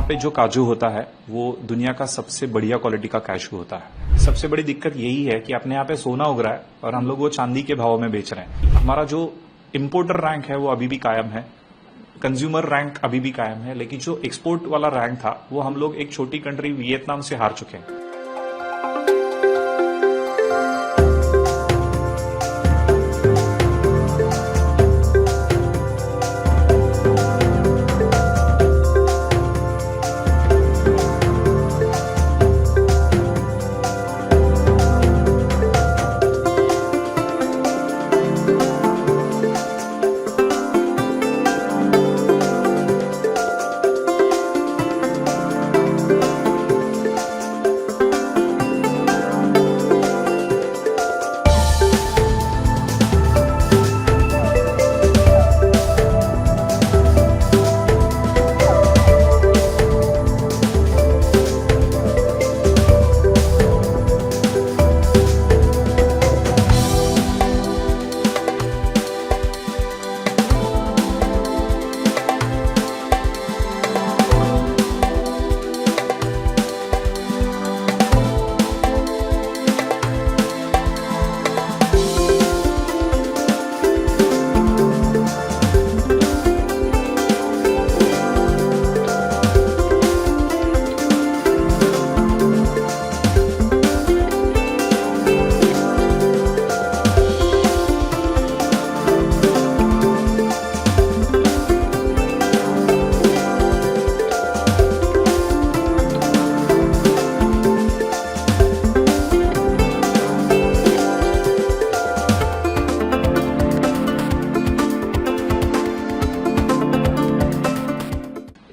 पे जो काजू होता है वो दुनिया का सबसे बढ़िया क्वालिटी का कैशू होता है। सबसे बड़ी दिक्कत यही है कि अपने यहाँ पे सोना उग रहा है और हम लोग वो चांदी के भाव में बेच रहे हैं। हमारा जो इंपोर्टर रैंक है वो अभी भी कायम है, कंज्यूमर रैंक अभी भी कायम है, लेकिन जो एक्सपोर्ट वाला रैंक था वो हम लोग एक छोटी कंट्री वियतनाम से हार चुके हैं।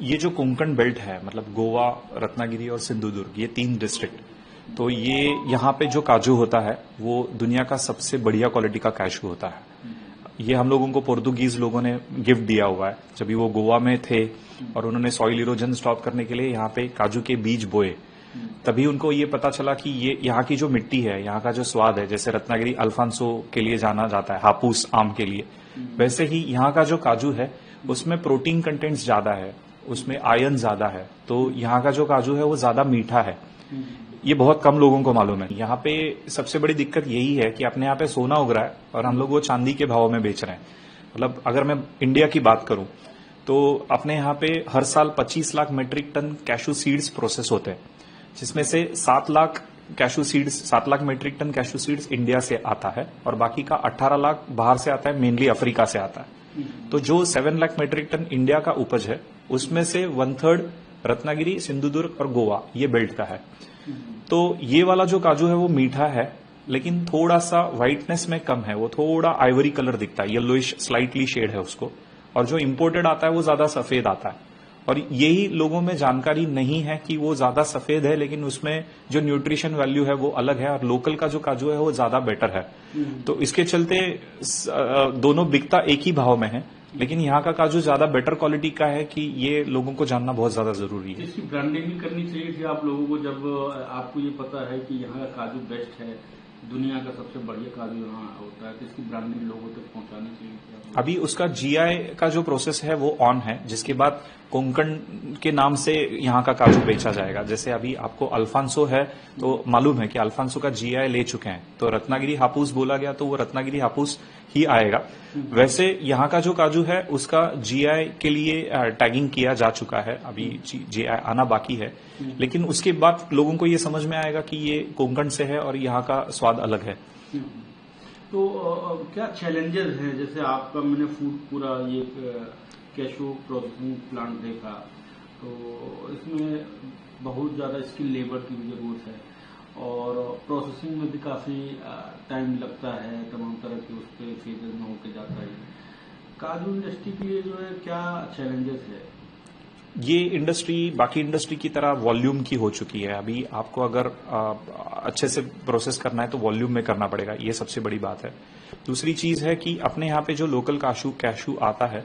ये जो कोंकण बेल्ट है, मतलब गोवा, रत्नागिरी और सिंधुदुर्ग, ये 3 डिस्ट्रिक्ट, तो ये यहाँ पे जो काजू होता है वो दुनिया का सबसे बढ़िया क्वालिटी का कैशू होता है। ये हम लोगों को पोर्तुगीज लोगों ने गिफ्ट दिया हुआ है। जब वो गोवा में थे और उन्होंने सॉइल इरोजन स्टॉप करने के लिए यहाँ पे काजू के बीज बोए, तभी उनको ये पता चला कि ये यहाँ की जो मिट्टी है, यहाँ का जो स्वाद है, जैसे रत्नागिरी अल्फांसो के लिए जाना जाता है, हापूस आम के लिए, वैसे ही यहाँ का जो काजू है उसमें प्रोटीन कंटेंट्स ज्यादा है, उसमें आयरन ज्यादा है, तो यहाँ का जो काजू है वो ज्यादा मीठा है। ये बहुत कम लोगों को मालूम है। यहाँ पे सबसे बड़ी दिक्कत यही है कि अपने यहाँ पे सोना उग रहा है और हम लोग वो चांदी के भाव में बेच रहे हैं। मतलब अगर मैं इंडिया की बात करूं तो अपने यहाँ पे हर साल 25 lakh metric ton cashew seeds process होते हैं, जिसमें से 7 lakh metric ton cashew seeds India से आता है और बाकी का 18 लाख बाहर से आता है, मेनली अफ्रीका से आता है। तो जो 7 लाख मेट्रिक टन इंडिया का उपज है उसमें से 1/3 रत्नागिरी, सिंधुदुर्ग और गोवा ये बेल्ट का है। तो ये वाला जो काजू है वो मीठा है, लेकिन थोड़ा सा व्हाइटनेस में कम है, वो थोड़ा आइवरी कलर दिखता है, येलोइश स्लाइटली शेड है उसको। और जो इंपोर्टेड आता है वो ज्यादा सफेद आता है, और यही लोगों में जानकारी नहीं है कि वो ज्यादा सफेद है, लेकिन उसमें जो न्यूट्रिशन वैल्यू है वो अलग है, और लोकल का जो काजू है वो ज्यादा बेटर है। तो इसके चलते दोनों बिकता एक ही भाव में है, लेकिन यहाँ का काजू ज्यादा बेटर क्वालिटी का है कि ये लोगों को जानना बहुत ज्यादा जरूरी है। इसकी ब्रांडिंग भी करनी चाहिए थी आप लोगों को, जब आपको ये पता है कि यहाँ का काजू बेस्ट है, दुनिया का सबसे बढ़िया काजू यहाँ होता है, तो इसकी ब्रांडिंग लोगों तक पहुंचानी चाहिए थी। अभी उसका जीआई का जो प्रोसेस है वो ऑन है, जिसके बाद कोंकण के नाम से यहाँ का काजू बेचा जाएगा। जैसे अभी आपको अल्फांसो है तो मालूम है कि अल्फांसो का जीआई ले चुके हैं, तो रत्नागिरी हापूस बोला गया तो वो रत्नागिरी हापूस ही आएगा। वैसे यहाँ का जो काजू है उसका जीआई के लिए टैगिंग किया जा चुका है, अभी जीआई आना बाकी है, लेकिन उसके बाद लोगों को ये समझ में आएगा कि ये कोंकण से है और यहाँ का स्वाद अलग है। तो क्या चैलेंजेस हैं? जैसे आपका मैंने फूड पूरा ये कैशू प्रोसेसिंग प्लांट देखा, तो इसमें बहुत ज्यादा स्किल लेबर की भी जरूरत है और प्रोसेसिंग में भी काफी टाइम लगता है, तमाम तरह के उस पर फेजेस में होके जाता है। काजू इंडस्ट्री के लिए जो है क्या चैलेंजेस है? ये इंडस्ट्री बाकी इंडस्ट्री की तरह वॉल्यूम की हो चुकी है। अभी आपको अगर अच्छे से प्रोसेस करना है तो वॉल्यूम में करना पड़ेगा, ये सबसे बड़ी बात है। दूसरी चीज है कि अपने यहाँ पे जो लोकल कैशू आता है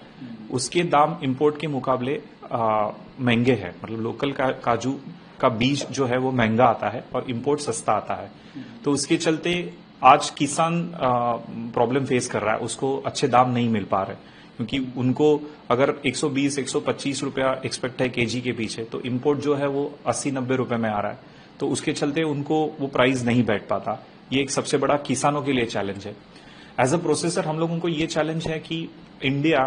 उसके दाम इंपोर्ट के मुकाबले महंगे हैं। मतलब लोकल काजू का बीज जो है वो महंगा आता है और इंपोर्ट सस्ता आता है, तो उसके चलते आज किसान प्रॉब्लम फेस कर रहा है, उसको अच्छे दाम नहीं मिल पा रहे, क्योंकि उनको अगर 120-125 रुपया एक्सपेक्ट है केजी के पीछे, तो इम्पोर्ट जो है वो 80-90 रुपए में आ रहा है, तो उसके चलते उनको वो प्राइस नहीं बैठ पाता। ये एक सबसे बड़ा किसानों के लिए चैलेंज है। एज अ प्रोसेसर हम लोगों को ये चैलेंज है कि इंडिया,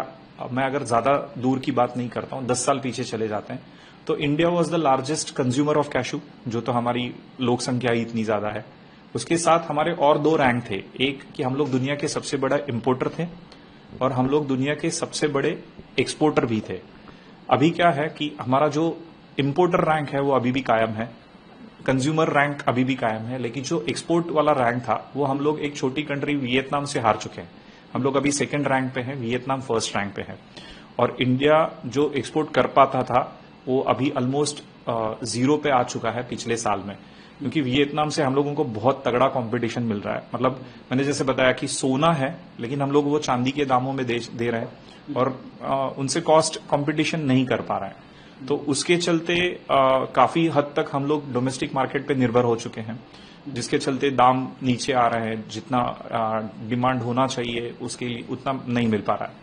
मैं अगर ज्यादा दूर की बात नहीं करता हूं, 10 साल पीछे चले जाते हैं, तो India was the largest consumer of cashew, जो तो हमारी लोक संख्या ही इतनी ज्यादा है। उसके साथ हमारे और 2 रैंक थे, एक कि हम लोग दुनिया के सबसे बड़ा इम्पोर्टर थे और हम लोग दुनिया के सबसे बड़े एक्सपोर्टर भी थे। अभी क्या है कि हमारा जो इम्पोर्टर रैंक है वो अभी भी कायम है, कंज्यूमर रैंक अभी भी कायम है, लेकिन जो एक्सपोर्ट वाला रैंक था वो हम लोग एक छोटी कंट्री वियतनाम से हार चुके हैं। हम लोग अभी 2nd रैंक पे हैं, वियतनाम 1st रैंक पे है। और इंडिया जो एक्सपोर्ट कर पाता था वो अभी ऑलमोस्ट 0 पे आ चुका है पिछले साल में, क्योंकि वियतनाम से हम लोगों को बहुत तगड़ा कंपटीशन मिल रहा है। मतलब मैंने जैसे बताया कि सोना है, लेकिन हम लोग वो चांदी के दामों में दे रहे हैं और उनसे कॉस्ट कंपटीशन नहीं कर पा रहे हैं। तो उसके चलते काफी हद तक हम लोग डोमेस्टिक मार्केट पे निर्भर हो चुके हैं, जिसके चलते दाम नीचे आ रहे हैं। जितना डिमांड होना चाहिए उसके लिए उतना नहीं मिल पा रहा है।